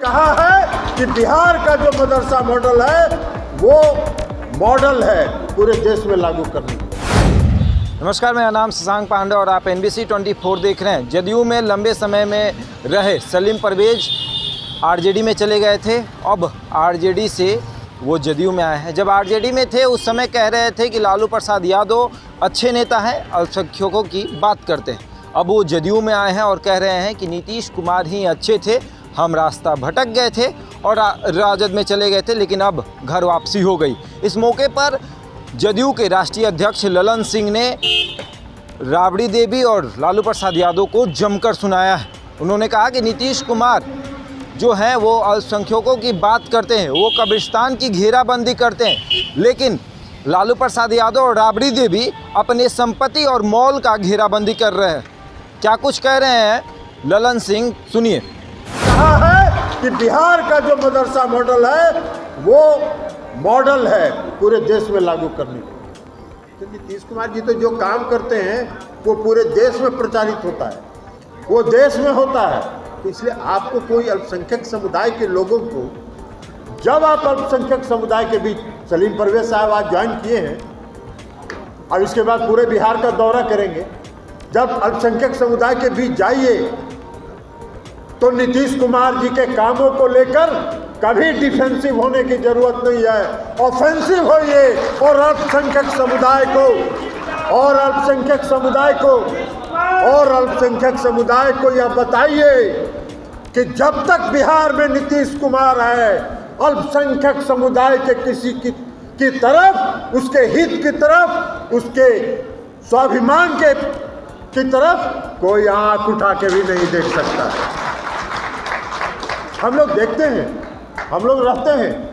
कहा है कि बिहार का जो मदरसा मॉडल है वो मॉडल है पूरे देश में लागू करने की। नमस्कार, मेरा नाम शशांक पांडे और आप NBC 24 देख रहे हैं। जदयू में लंबे समय में रहे सलीम परवेज आरजेडी में चले गए थे। अब आरजेडी से वो जदयू में आए हैं। जब आरजेडी में थे उस समय कह रहे थे कि लालू प्रसाद यादव अच्छे नेता हैं, अल्पसंख्यकों की बात करते हैं। अब वो जदयू में आए हैं और कह रहे हैं कि नीतीश कुमार ही अच्छे थे, हम रास्ता भटक गए थे और राजद में चले गए थे, लेकिन अब घर वापसी हो गई। इस मौके पर जदयू के राष्ट्रीय अध्यक्ष ललन सिंह ने राबड़ी देवी और लालू प्रसाद यादव को जमकर सुनाया है। उन्होंने कहा कि नीतीश कुमार जो हैं वो अल्पसंख्यकों की बात करते हैं, वो कब्रिस्तान की घेराबंदी करते हैं, लेकिन लालू प्रसाद यादव और राबड़ी देवी अपने संपत्ति और मॉल का घेराबंदी कर रहे हैं। क्या कुछ कह रहे हैं ललन सिंह, सुनिए। कहा है कि बिहार का जो मदरसा मॉडल है वो मॉडल है पूरे देश में लागू करने की। तो नीतीश कुमार जी तो जो काम करते हैं वो पूरे देश में प्रचारित होता है, वो देश में होता है। तो इसलिए आपको कोई अल्पसंख्यक समुदाय के लोगों को, जब आप अल्पसंख्यक समुदाय के बीच, सलीम परवेज साहब आज ज्वाइन किए हैं, अब इसके बाद पूरे बिहार का दौरा करेंगे, जब अल्पसंख्यक समुदाय के बीच जाइए तो नीतीश कुमार जी के कामों को लेकर कभी डिफेंसिव होने की जरूरत नहीं है, ऑफेंसिव होइए और अल्पसंख्यक समुदाय को यह बताइए कि जब तक बिहार में नीतीश कुमार है, अल्पसंख्यक समुदाय के किसी की तरफ, उसके हित की तरफ, उसके स्वाभिमान की तरफ कोई आंख उठा के भी नहीं देख सकता है। हम लोग देखते हैं, हम लोग रहते हैं,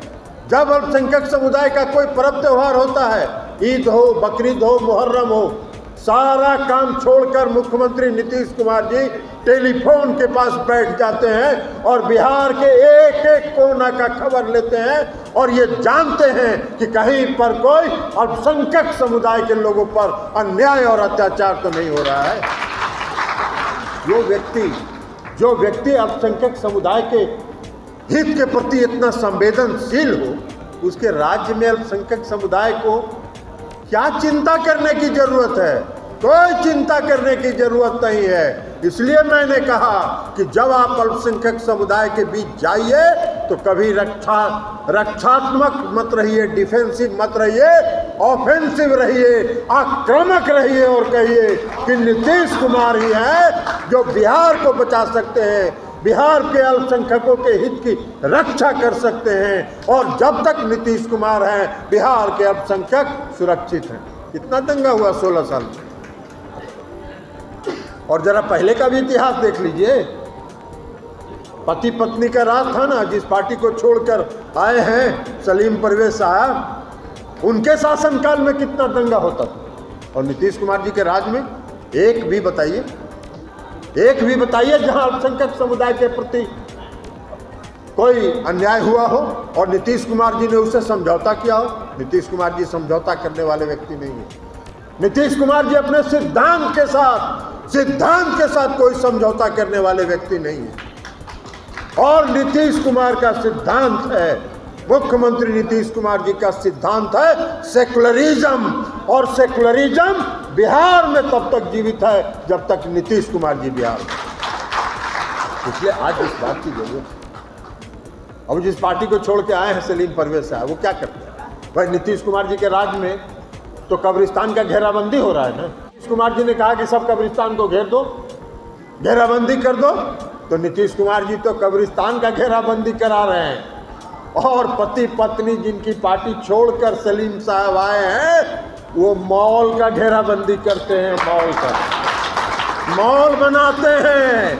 जब अल्पसंख्यक समुदाय का कोई पर्व त्यौहार होता है, ईद हो, बकरीद हो, मुहर्रम हो, सारा काम छोड़कर मुख्यमंत्री नीतीश कुमार जी टेलीफोन के पास बैठ जाते हैं और बिहार के एक एक कोना का खबर लेते हैं और ये जानते हैं कि कहीं पर कोई अल्पसंख्यक समुदाय के लोगों पर अन्याय और अत्याचार तो नहीं हो रहा है। जो व्यक्ति अल्पसंख्यक समुदाय के हित के प्रति इतना संवेदनशील हो, उसके राज्य में अल्पसंख्यक समुदाय को क्या चिंता करने की जरूरत है? कोई चिंता करने की जरूरत नहीं है। इसलिए मैंने कहा कि जब आप अल्पसंख्यक समुदाय के बीच जाइए तो कभी रक्षात्मक मत रहिए, डिफेंसिव मत रहिए, ऑफेंसिव रहिए, आक्रामक रहिए और कहिए कि नीतीश कुमार ही है जो बिहार को बचा सकते हैं, बिहार के अल्पसंख्यकों के हित की रक्षा कर सकते हैं। और जब तक नीतीश कुमार हैं, बिहार के अल्पसंख्यक सुरक्षित हैं। कितना दंगा हुआ 16 साल में, और जरा पहले का भी इतिहास देख लीजिए। पति पत्नी का राज था ना, जिस पार्टी को छोड़कर आए हैं सलीम परवेज साहब, उनके शासनकाल में कितना दंगा होता था। और नीतीश कुमार जी के राज में एक भी बताइए जहां अल्पसंख्यक समुदाय के प्रति कोई अन्याय हुआ हो और नीतीश कुमार जी ने उससे समझौता किया हो। नीतीश कुमार जी समझौता करने वाले व्यक्ति नहीं है। नीतीश कुमार जी अपने सिद्धांत के साथ कोई समझौता करने वाले व्यक्ति नहीं है। और नीतीश कुमार का सिद्धांत है, मुख्यमंत्री नीतीश कुमार जी का सिद्धांत है सेकुलरिज्म, और सेकुलरिज्म बिहार में तब तक जीवित है जब तक नीतीश कुमार जी बिहार में। इसलिए आज इस बात की जरूरत है। अब जिस पार्टी को छोड़ के आए हैं सलीम परवेज साहब, वो क्या करते हैं भाई? नीतीश कुमार जी के राज में तो कब्रिस्तान का घेराबंदी हो रहा है ना। नीतीश कुमार जी ने कहा कि सब कब्रिस्तान को घेर दो, घेराबंदी कर दो, तो नीतीश कुमार जी तो कब्रिस्तान का घेराबंदी करा रहे हैं। और पति पत्नी जिनकी पार्टी छोड़कर सलीम साहब आए हैं, वो मॉल का घेराबंदी करते हैं, मॉल बनाते हैं,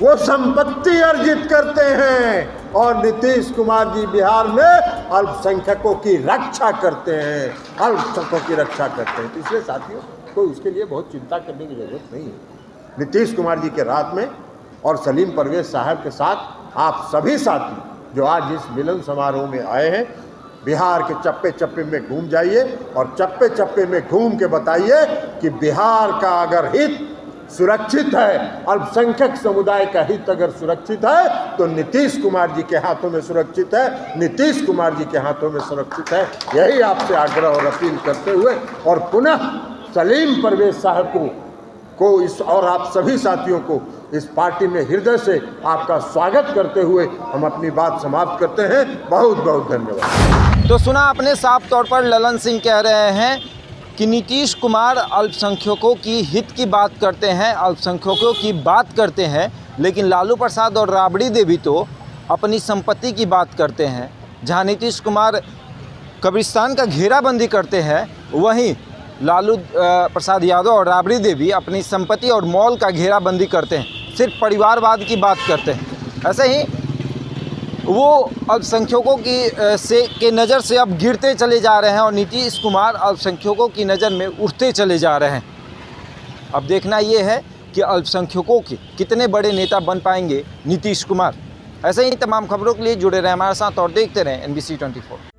वो संपत्ति अर्जित करते हैं। और नीतीश कुमार जी बिहार में अल्पसंख्यकों की रक्षा करते हैं, तो इसलिए साथियों कोई उसके लिए बहुत चिंता करने की जरूरत नहीं है। नीतीश कुमार जी के राज में और सलीम परवेज साहब के साथ आप सभी साथी जो आज इस मिलन समारोह में आए हैं, बिहार के चप्पे चप्पे में घूम जाइए और चप्पे चप्पे में घूम के बताइए कि बिहार का अगर हित सुरक्षित है, अल्पसंख्यक समुदाय का हित अगर सुरक्षित है तो नीतीश कुमार जी के हाथों में सुरक्षित है, नीतीश कुमार जी के हाथों में सुरक्षित है। यही आपसे आग्रह और अपील करते हुए और पुनः सलीम परवेज साहब को इस और आप सभी साथियों को इस पार्टी में हृदय से आपका स्वागत करते हुए हम अपनी बात समाप्त करते हैं। बहुत बहुत धन्यवाद। तो सुना आपने, साफ तौर पर ललन सिंह कह रहे हैं कि नीतीश कुमार अल्पसंख्यकों की हित की बात करते हैं, अल्पसंख्यकों की बात करते हैं, लेकिन लालू प्रसाद और राबड़ी देवी तो अपनी संपत्ति की बात करते हैं। जहां नीतीश कुमार कब्रिस्तान का घेराबंदी करते हैं, वहीं लालू प्रसाद यादव और राबड़ी देवी अपनी संपत्ति और मॉल का घेराबंदी करते हैं, सिर्फ परिवारवाद की बात करते हैं। ऐसे ही वो अल्पसंख्यकों की नज़र से अब गिरते चले जा रहे हैं और नीतीश कुमार अल्पसंख्यकों की नज़र में उठते चले जा रहे हैं। अब देखना ये है कि अल्पसंख्यकों के कितने बड़े नेता बन पाएंगे नीतीश कुमार। ऐसे ही तमाम खबरों के लिए जुड़े रहें हमारे साथ और देखते रहें NBC 24।